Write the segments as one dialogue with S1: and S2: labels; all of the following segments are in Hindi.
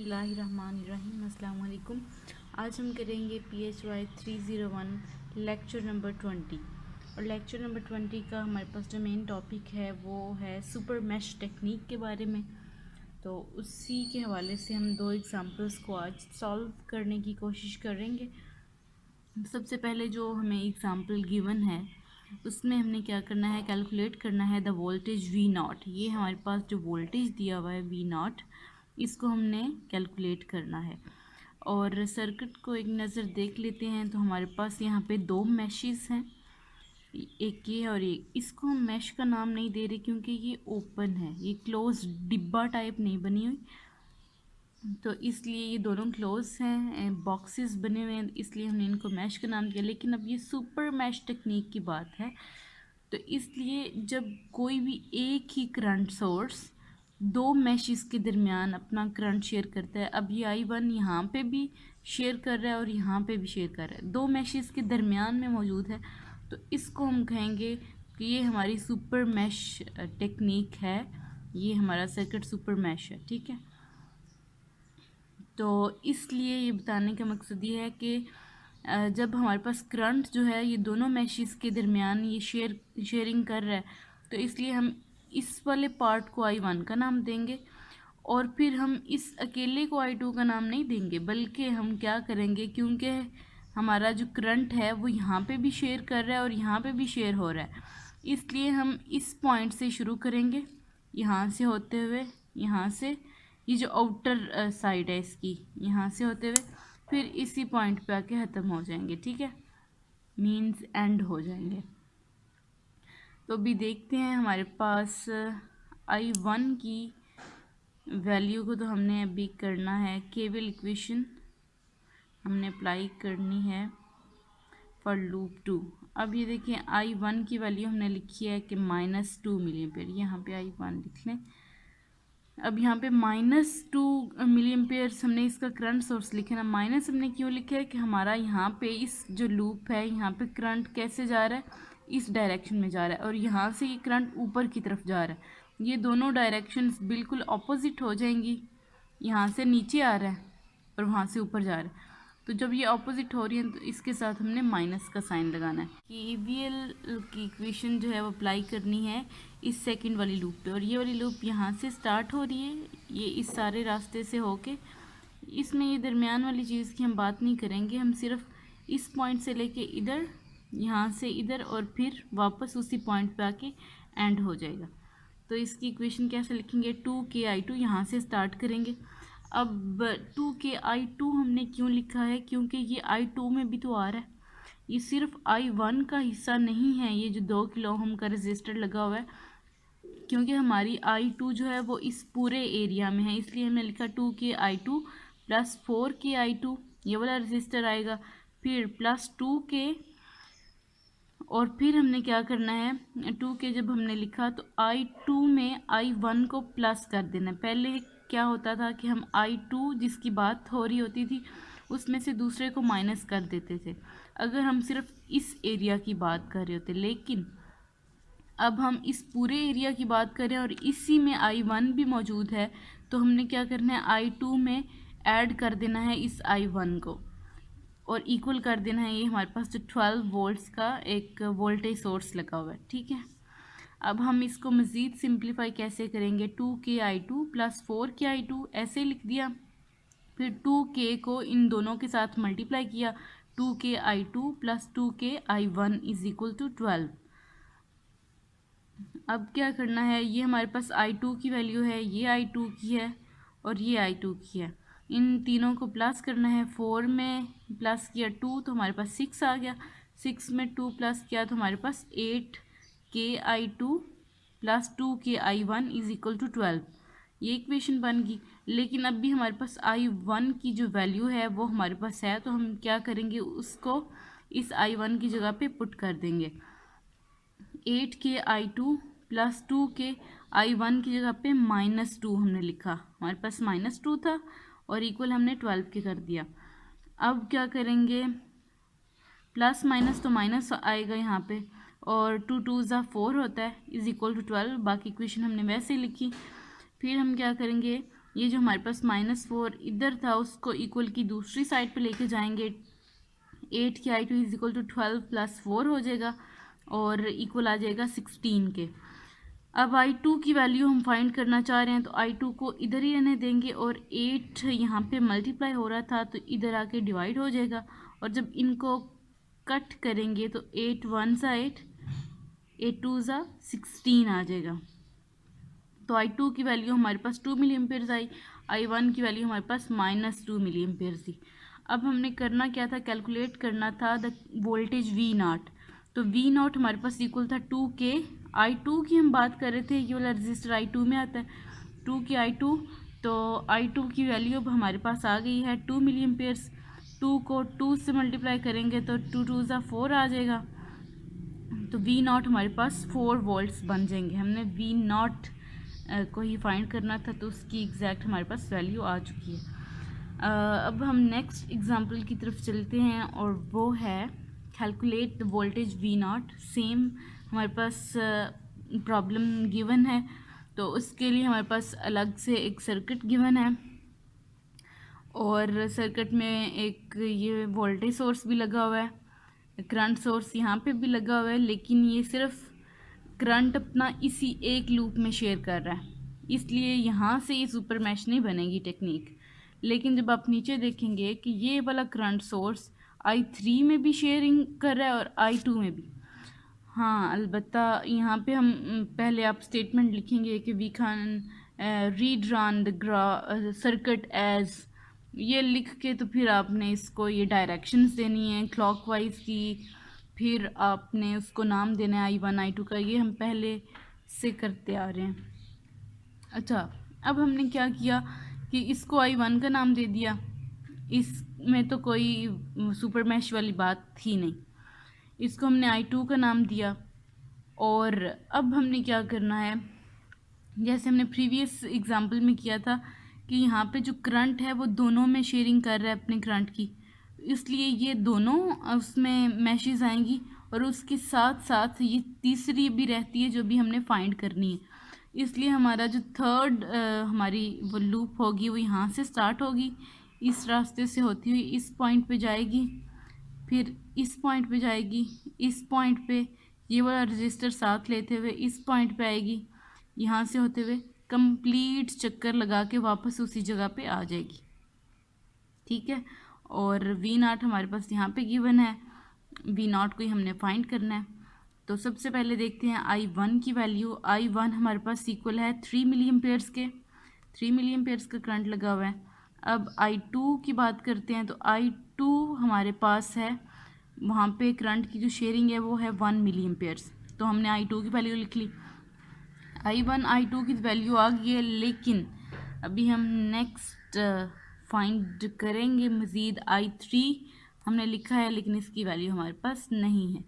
S1: बिस्मिल्लाहिर्रहमानिर्रहीम। अस्सलाम वालेकुम। आज हम करेंगे PHY 301 लेक्चर नंबर 20 और लेक्चर नंबर 20 का हमारे पास जो मेन टॉपिक है वो है सुपर मैश टेक्निक के बारे में। तो उसी के हवाले से हम दो एग्जांपल्स को आज सॉल्व करने की कोशिश करेंगे। सबसे पहले जो हमें एग्जांपल गिवन है उसमें हमने क्या करना है, कैलकुलेट करना है द वोल्टेज V0। ये हमारे पास जो वोल्टेज दिया हुआ है V0, इसको हमने कैलकुलेट करना है। और सर्किट को एक नज़र देख लेते हैं तो हमारे पास यहाँ पे दो मैशेस हैं, एक ये और एक। इसको हम मैश का नाम नहीं दे रहे क्योंकि ये ओपन है, ये क्लोज डिब्बा टाइप नहीं बनी हुई, तो इसलिए ये दोनों क्लोज हैं, बॉक्सेस बने हुए हैं, इसलिए हमने इनको मैश का नाम दिया। लेकिन अब ये सुपर मैश टेक्निक की बात है, तो इसलिए जब कोई भी एक ही करंट सोर्स दो मैशेस के दरमियान अपना करंट शेयर करता है, अब ये I1 यहाँ पे भी शेयर कर रहा है और यहाँ पे भी शेयर कर रहा है, दो मैशेस के दरमियान में मौजूद है, तो इसको हम कहेंगे कि ये हमारी सुपर मैश टेक्निक है, ये हमारा सर्किट सुपर मैश है। ठीक है, तो इसलिए ये बताने का मकसद ये है कि जब हमारे पास करंट जो है ये दोनों मैशेस के दरमियान ये शेयरिंग कर रहा है, तो इसलिए हम इस वाले पार्ट को I1 का नाम देंगे और फिर हम इस अकेले को I2 का नाम नहीं देंगे, बल्कि हम क्या करेंगे, क्योंकि हमारा जो करंट है वो यहाँ पे भी शेयर कर रहा है और यहाँ पे भी शेयर हो रहा है, इसलिए हम इस पॉइंट से शुरू करेंगे, यहाँ से होते हुए, यहाँ से ये जो आउटर साइड है इसकी, यहाँ से होते हुए फिर इसी पॉइंट पे आके ख़त्म हो जाएंगे। ठीक है, मीन्स एंड हो जाएंगे। तो अभी देखते हैं हमारे पास I1 की वैल्यू को तो हमने अभी करना है, केवल इक्वेशन हमने अप्लाई करनी है फॉर लूप 2। अब ये देखिए I1 की वैल्यू हमने लिखी है कि -2 मिलीएम्पेयर, यहाँ पे I1 लिख लें। अब यहाँ पे -2 मिलीएम्पेयर हमने इसका करंट सोर्स लिखे ना, माइनस हमने क्यों लिखा है कि हमारा यहाँ पे इस जो लूप है यहाँ पे करंट कैसे जा रहा है, इस डायरेक्शन में जा रहा है और यहाँ से ये करंट ऊपर की तरफ जा रहा है, ये दोनों डायरेक्शंस बिल्कुल ऑपोजिट हो जाएंगी, यहाँ से नीचे आ रहा है और वहाँ से ऊपर जा रहा है, तो जब ये ऑपोजिट हो रही है तो इसके साथ हमने माइनस का साइन लगाना है। KVL की इक्वेशन जो है वो अप्लाई करनी है इस सेकंड वाली लूप पे, और ये वाली लूप यहाँ से स्टार्ट हो रही है, ये इस सारे रास्ते से होके, इसमें ये दरमियान वाली चीज़ की हम बात नहीं करेंगे, हम सिर्फ इस पॉइंट से लेके इधर, यहाँ से इधर और फिर वापस उसी पॉइंट पे आके एंड हो जाएगा। तो इसकी इक्वेशन कैसे लिखेंगे, 2KI2 यहाँ से स्टार्ट करेंगे। अब 2KI2 हमने क्यों लिखा है, क्योंकि ये I2 में भी तो आ रहा है, ये सिर्फ I1 का हिस्सा नहीं है, ये जो 2 किलो ओम का रजिस्टर लगा हुआ है, क्योंकि हमारी I2 जो है वो इस पूरे एरिया में है, इसलिए हमने लिखा 2KI2 प्लस 4KI2, ये वाला रजिस्टर आएगा, फिर प्लस 2K, और फिर हमने क्या करना है, 2K जब हमने लिखा तो I2 में I1 को प्लस कर देना है। पहले क्या होता था कि हम I2 जिसकी बात हो रही होती थी उसमें से दूसरे को माइनस कर देते थे अगर हम सिर्फ इस एरिया की बात कर रहे होते, लेकिन अब हम इस पूरे एरिया की बात करें और इसी में I1 भी मौजूद है, तो हमने क्या करना है, I2 में ऐड कर देना है इस I1 को और इक्वल कर देना है ये हमारे पास जो 12 वोल्ट्स का एक वोल्टेज सोर्स लगा हुआ है। ठीक है, अब हम इसको मज़ीद सिंप्लीफाई कैसे करेंगे, 2KI2 प्लस 4KI2 ऐसे लिख दिया, फिर 2K को इन दोनों के साथ मल्टीप्लाई किया, 2KI2 plus 2KI1 is equal to 12। अब क्या करना है, ये हमारे पास I2 की वैल्यू है, ये I2 की है और ये I2 की है, इन तीनों को प्लस करना है। 4 में प्लस किया 2 तो हमारे पास 6 आ गया, 6 में 2 प्लस किया तो हमारे पास 8KI2 plus 2KI1 is equal to 12, ये इक्वेशन बन गई। लेकिन अब भी हमारे पास I1 की जो वैल्यू है वो हमारे पास है, तो हम क्या करेंगे, उसको इस I1 की जगह पे पुट कर देंगे, 8KI2 प्लस 2KI1 की जगह पे -2 हमने लिखा, हमारे पास -2 था और इक्वल हमने 12 के कर दिया। अब क्या करेंगे, प्लस माइनस तो माइनस आएगा यहाँ पे, और 2 2 ज़ा 4 होता है इज इक्वल टू 12, बाकी इक्वेशन हमने वैसे लिखी। फिर हम क्या करेंगे, ये जो हमारे पास -4 इधर था उसको इक्वल की दूसरी साइड पे लेके जाएंगे। 8 की I2 इज इक्वल टू 12 + 4 हो जाएगा और इक्वल आ जाएगा 16 के। अब I2 की वैल्यू हम फाइंड करना चाह रहे हैं तो I2 को इधर ही रहने देंगे और 8 यहाँ पे मल्टीप्लाई हो रहा था तो इधर आके डिवाइड हो जाएगा और जब इनको कट करेंगे तो 8 1 सा 8, 8 2 सा 16 आ जाएगा। तो I2 की वैल्यू हमारे पास 2 मिली एम्पेयर्स आई, I1 की वैल्यू हमारे पास -2 मिली एम्पेयर्स थी। अब हमने करना क्या था, कैलकुलेट करना था द वोल्टेज V0। तो V0 हमारे पास इक्वल था 2K। I2 की हम बात कर रहे थे, ये वाला रजिस्टर I2 में आता है, 2K I2। तो I2 की वैल्यू अब हमारे पास आ गई है 2 मिली एम्पेयर्स। 2 को 2 से मल्टीप्लाई करेंगे तो 2 2 सा 4 आ जाएगा। तो V0 हमारे पास 4 वोल्ट्स बन जाएंगे। हमने V0 को ही फाइंड करना था तो उसकी एग्जैक्ट हमारे पास वैल्यू आ चुकी है। अब हम नेक्स्ट एग्जांपल की तरफ चलते हैं और वो है calculate the voltage V0। Same हमारे पास प्रॉब्लम गिवन है तो उसके लिए हमारे पास अलग से एक सर्किट गिवन है और सर्किट में एक ये वोल्टेज सोर्स भी लगा हुआ है, करंट सोर्स यहाँ पे भी लगा हुआ है, लेकिन ये सिर्फ करंट अपना इसी एक लूप में शेयर कर रहा है, इसलिए यहाँ से ये सुपर मैश नहीं बनेगी टेक्निक। लेकिन जब आप नीचे देखेंगे कि ये वाला करंट सोर्स I3 में भी शेयरिंग कर रहा है और I2 में भी। हाँ, अलबत्ता यहाँ पे हम पहले आप स्टेटमेंट लिखेंगे कि we can read run the circuit as, ये लिख के तो फिर आपने इसको ये डायरेक्शंस देनी है क्लॉकवाइज की, फिर आपने उसको नाम देना है I1 I2 का, ये हम पहले से करते आ रहे हैं। अच्छा, अब हमने क्या किया कि इसको I1 का नाम दे दिया, इसमें तो कोई सुपर मैश वाली बात थी नहीं। इसको हमने I2 का नाम दिया और अब हमने क्या करना है, जैसे हमने प्रीवियस एग्जांपल में किया था कि यहाँ पे जो करंट है वो दोनों में शेयरिंग कर रहा है अपने करंट की, इसलिए ये दोनों उसमें मैशेस आएंगी और उसके साथ साथ ये तीसरी भी रहती है जो भी हमने फाइंड करनी है। इसलिए हमारा जो थर्ड हमारी वो लूप होगी वो यहाँ से स्टार्ट होगी, इस रास्ते से होती हुई इस पॉइंट पे जाएगी, फिर इस पॉइंट पे जाएगी, इस पॉइंट पे ये वाला रजिस्टर साथ लेते हुए इस पॉइंट पे आएगी, यहाँ से होते हुए कंप्लीट चक्कर लगा के वापस उसी जगह पे आ जाएगी। ठीक है, और V0 हमारे पास यहाँ पे गिवन है, V0 को ही हमने फाइंड करना है। तो सबसे पहले देखते हैं I1 की वैल्यू। I1 हमारे पास इक्वल है 3 मिली एम्पेयर्स के, 3 मिली एम्पेयर्स का करंट लगा हुआ है। अब I2 की बात करते हैं तो I2 हमारे पास है, वहाँ पे करंट की जो शेयरिंग है वो है 1 मिली एम्पेयर्स, तो हमने I2 की वैल्यू लिख ली। I1 I2 की वैल्यू आ गई है, लेकिन अभी हम नेक्स्ट फाइंड करेंगे मज़ीद। I3 हमने लिखा है लेकिन इसकी वैल्यू हमारे पास नहीं है,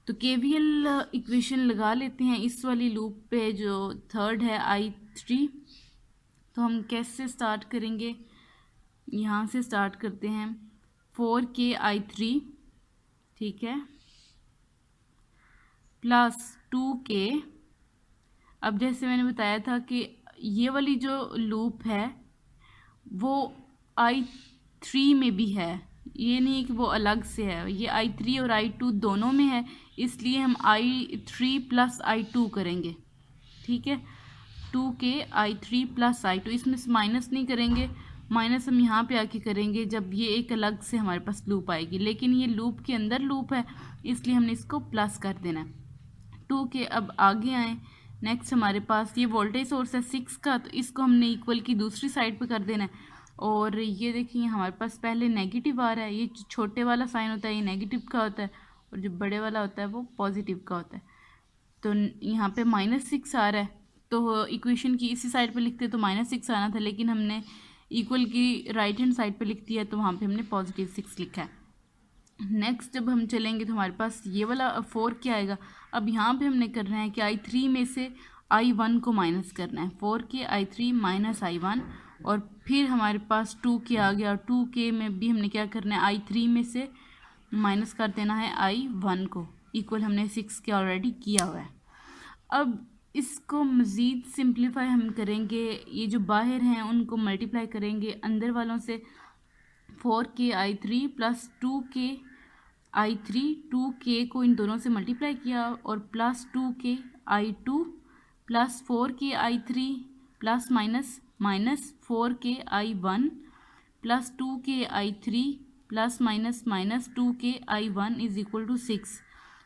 S1: तो KVL इक्वेशन लगा लेते हैं इस वाली लूप पे जो थर्ड है I3। तो हम कैसे स्टार्ट करेंगे, यहाँ से स्टार्ट करते हैं 4K I3, ठीक है, प्लस 2K। अब जैसे मैंने बताया था कि ये वाली जो लूप है वो I3 में भी है, ये नहीं कि वो अलग से है, ये I3 और I2 दोनों में है, इसलिए हम I3 + I2 करेंगे। ठीक है, 2K I3 + I2, इसमें से माइनस नहीं करेंगे, माइनस हम यहाँ पे आके करेंगे जब ये एक अलग से हमारे पास लूप आएगी, लेकिन ये लूप के अंदर लूप है इसलिए हमने इसको प्लस कर देना है। 2K अब आगे आए, नेक्स्ट हमारे पास ये वोल्टेज सोर्स है 6 का, तो इसको हमने इक्वल की दूसरी साइड पे कर देना है। और ये देखिए हमारे पास पहले नेगेटिव आ रहा है, ये जो छोटे वाला साइन होता है ये नेगेटिव का होता है और जो बड़े वाला होता है वो पॉजिटिव का होता है। तो यहाँ पे -6 आ रहा है, तो इक्वेशन की इसी साइड पे लिखते तो -6 आना था, लेकिन हमने इक्वल की राइट हैंड साइड पे लिख दिया तो वहाँ पे हमने +6 लिखा है। नेक्स्ट जब हम चलेंगे तो हमारे पास ये वाला 4 क्या आएगा। अब यहाँ पे हमने करना है कि I3 में से I1 को माइनस करना है, 4K I3 - I1, और फिर हमारे पास 2K आ गया, और 2K में भी हमने क्या करना है, I3 में से माइनस कर देना है I1 को, इक्वल हमने 6 के ऑलरेडी किया हुआ है। अब इसको मज़ीद सिंप्लीफाई हम करेंगे, ये जो बाहर हैं उनको मल्टीप्लाई करेंगे अंदर वालों से। 4k(i3) प्लस 2k(i3), 2k को इन दोनों से मल्टीप्लाई किया और plus 2k(i2) plus 4k(i3) plus minus minus 4k(i1) plus 2k(i3) plus minus minus 2k(i1) is equal to 6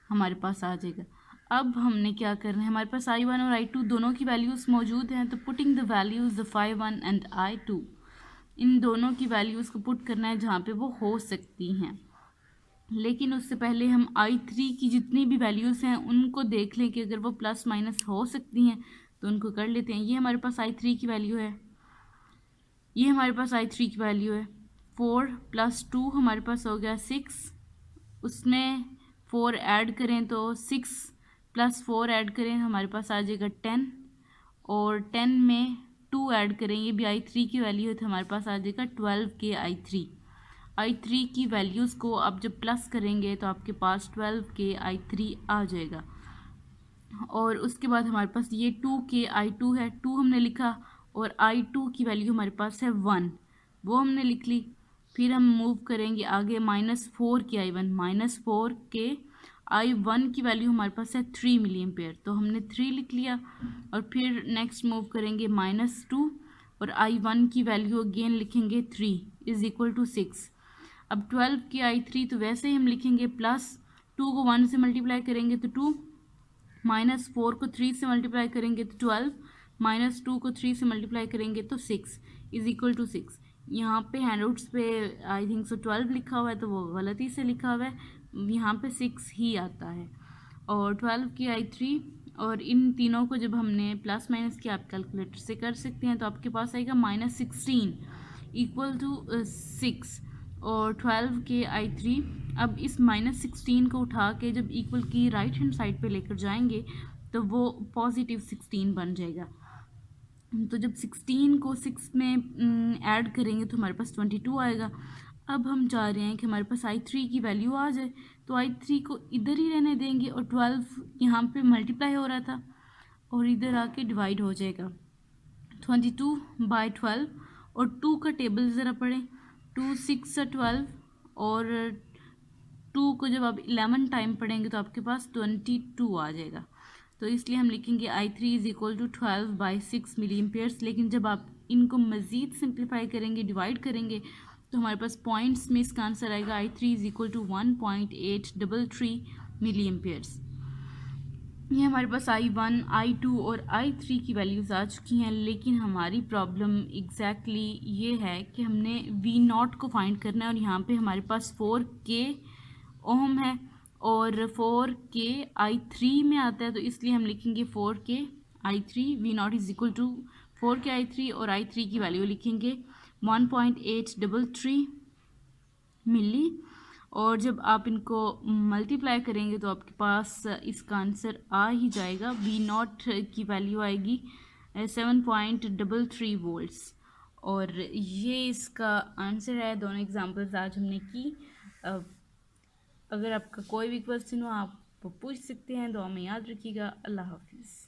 S1: हमारे पास आ जाएगा। अब हमने क्या करना है, हमारे पास i1 और i2 दोनों की वैल्यूज़ मौजूद हैं, तो putting the values the i1 and i2, इन दोनों की वैल्यूज़ को पुट करना है जहाँ पे वो हो सकती हैं। लेकिन उससे पहले हम i3 की जितनी भी वैल्यूज़ हैं उनको देख लें कि अगर वो प्लस माइनस हो सकती हैं तो उनको कर लेते हैं। ये हमारे पास i3 की वैल्यू है, ये हमारे पास i3 की वैल्यू है 4 प्लस 2 हमारे पास हो गया 6, उसमें 4 ऐड करें तो 6 प्लस 4 ऐड करें हमारे पास आ जाएगा 10, और 10 में 2 ऐड करें, ये भी i3 की वैल्यू है तो हमारे पास आ जाएगा 12k(i3). i3 की वैल्यूज़ को आप जब प्लस करेंगे तो आपके पास 12k(i3) आ जाएगा। और उसके बाद हमारे पास ये 2k(i2) है, 2 हमने लिखा, और i2 की वैल्यू हमारे पास है 1, वो हमने लिख ली। फिर हम मूव करेंगे आगे, -4k(i1), -4k(i1) की वैल्यू हमारे पास है 3 मिली एम्पेयर, तो हमने 3 लिख लिया। और फिर नेक्स्ट मूव करेंगे -2, और i1 की वैल्यू अगेन लिखेंगे 3 इज इक्वल टू 6। अब 12k(i3) तो वैसे ही हम लिखेंगे, प्लस 2 को 1 से मल्टीप्लाई करेंगे तो 2, -4 को 3 से मल्टीप्लाई करेंगे तो 12, -2 को 3 से मल्टीप्लाई करेंगे तो 6 इज इक्वल टू 6। यहाँ पे हैंडआउट्स पे आई थिंक सो 12 लिखा हुआ है तो वो गलती से लिखा हुआ है, यहाँ पे 6 ही आता है। और 12k(i3) और इन तीनों को जब हमने प्लस माइनस किया, आप कैलकुलेटर से कर सकते हैं, तो आपके पास आएगा -16 इक्वल टू 6 और 12k(i3). अब इस -16 को उठा के जब इक्वल की राइट हैंड साइड पे लेकर जाएंगे तो वो +16 बन जाएगा। तो जब 16 को 6 में ऐड करेंगे तो हमारे पास 22 आएगा। अब हम चाह रहे हैं कि हमारे पास i3 की वैल्यू आ जाए, तो i3 को इधर ही रहने देंगे, और 12 यहाँ पे मल्टीप्लाई हो रहा था और इधर आके डिवाइड हो जाएगा 22/12। और 2 का टेबल ज़रा पढ़ें, 2 6 12, और 2 को जब आप 11 टाइम पढ़ेंगे तो आपके पास 22 आ जाएगा। तो इसलिए हम लिखेंगे i3 is equal to 12/6 milli amperes. लेकिन जब आप इनको मज़ीद सिंप्लीफाई करेंगे, डिवाइड करेंगे, तो हमारे पास पॉइंट्स में इसका आंसर आएगा i3 is equal to 1.833 milli amperes. ये हमारे पास i1, i2 और i3 की वैल्यूज़ आ चुकी हैं। लेकिन हमारी प्रॉब्लम एग्जैक्टली ये है कि हमने v0 को फाइंड करना है, और यहाँ पे हमारे पास 4k ओम है और 4k(i3) में आता है, तो इसलिए हम लिखेंगे 4k(i3), v0 is equal to 4k(i3) और i3 की वैल्यू लिखेंगे 1.833 मिली। और जब आप इनको मल्टीप्लाई करेंगे तो आपके पास इसका आंसर आ ही जाएगा। v0 की वैल्यू आएगी 7.33 वोल्ट्स, और ये इसका आंसर है। दोनों एग्जांपल्स आज हमने की। अगर आपका कोई भी क्वेश्चन हो आप पूछ सकते हैं। दुआ में याद रखिएगा। अल्लाह हाफिज़।